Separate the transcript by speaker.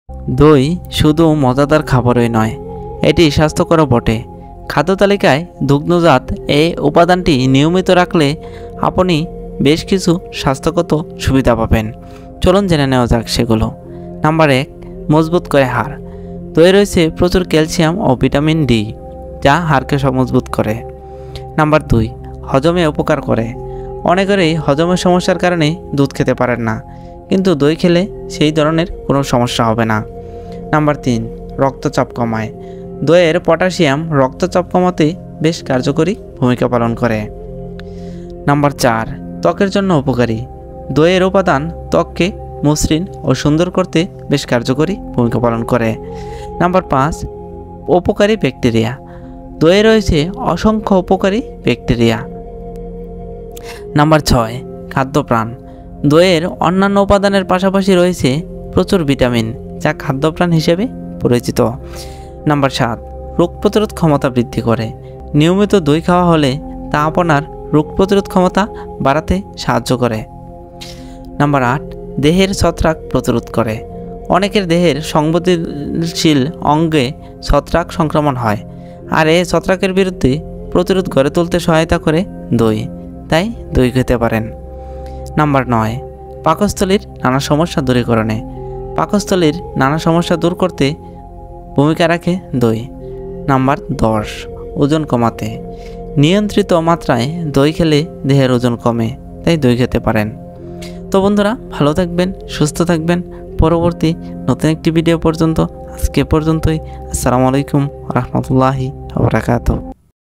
Speaker 1: দই শুধু মজাদার খাবারই নয়, এটি স্বাস্থ্যকরও বটে। খাদ্য তালিকায় দুগ্ধজাত এই উপাদানটি নিয়মিত রাখলে আপনি বেশ কিছু স্বাস্থ্যগত সুবিধা পাবেন। চলুন জেনে নেওয়া যাক সেগুলো। নাম্বার 1, মজবুত করে হাড়। দইয়ে রয়েছে প্রচুর ক্যালসিয়াম ও ভিটামিন ডি, যা হাড়কে মজবুত করে। নাম্বার 2, হজমে উপকার করে। অনেকেরই হজমের সমস্যার কারণে দুধ খেতে পারেন না, কিন্তু দই খেলে সেই ধরনের কোনো সমস্যা হবে না। নাম্বার 3, রক্তচাপ কমায়। দইয়ের পটাশিয়াম রক্তচাপ কমাতে বেশ কার্যকরী ভূমিকা পালন করে। নাম্বার 4, ত্বকের জন্য উপকারী। দইয়ের উপাদান ত্বককে মসৃণ ও সুন্দর করতে বেশ কার্যকরী ভূমিকা পালন করে। নাম্বার 5, উপকারী ব্যাকটেরিয়া। দইয়ে রয়েছে অসংখ্য উপকারী ব্যাকটেরিয়া। নাম্বার 6, খাদ্যপ্রাণ। দইয়ের অন্যান্য উপাদানের পাশাপাশি রয়েছে প্রচুর ভিটামিন, যা খাদ্যপ্রাণ হিসেবে পরিচিত। নাম্বার 7, রোগ প্রতিরোধ ক্ষমতা বৃদ্ধি করে। নিয়মিত দই খাওয়া হলে তা আপনার রোগ প্রতিরোধ ক্ষমতা বাড়াতে সাহায্য করে। নাম্বার 8, দেহের ছত্রাক প্রতিরোধ করে। অনেকের দেহের সংবেদনশীল অঙ্গে ছত্রাক সংক্রমণ হয়, আর এই ছত্রাকের বিরুদ্ধে প্রতিরোধ গড়ে তুলতে সহায়তা করে দই, তাই দই খেতে পারেন। নাম্বার 9, পাকস্থলীর নানা সমস্যা দূরীকরণে। পাকস্থলীর নানা সমস্যা দূর করতে ভূমিকা রাখে দই। নাম্বার 10, ওজন কমাতে। নিয়ন্ত্রিত মাত্রায় দই খেলে দেহের ওজন কমে, তাই দই খেতে পারেন। তো বন্ধুরা, ভালো থাকবেন, সুস্থ থাকবেন। পরবর্তী নতুন একটি ভিডিও পর্যন্ত আজকে পর্যন্তই। আসসালামু আলাইকুম রহমতুল্লাহি ওয়া বারাকাতুহু।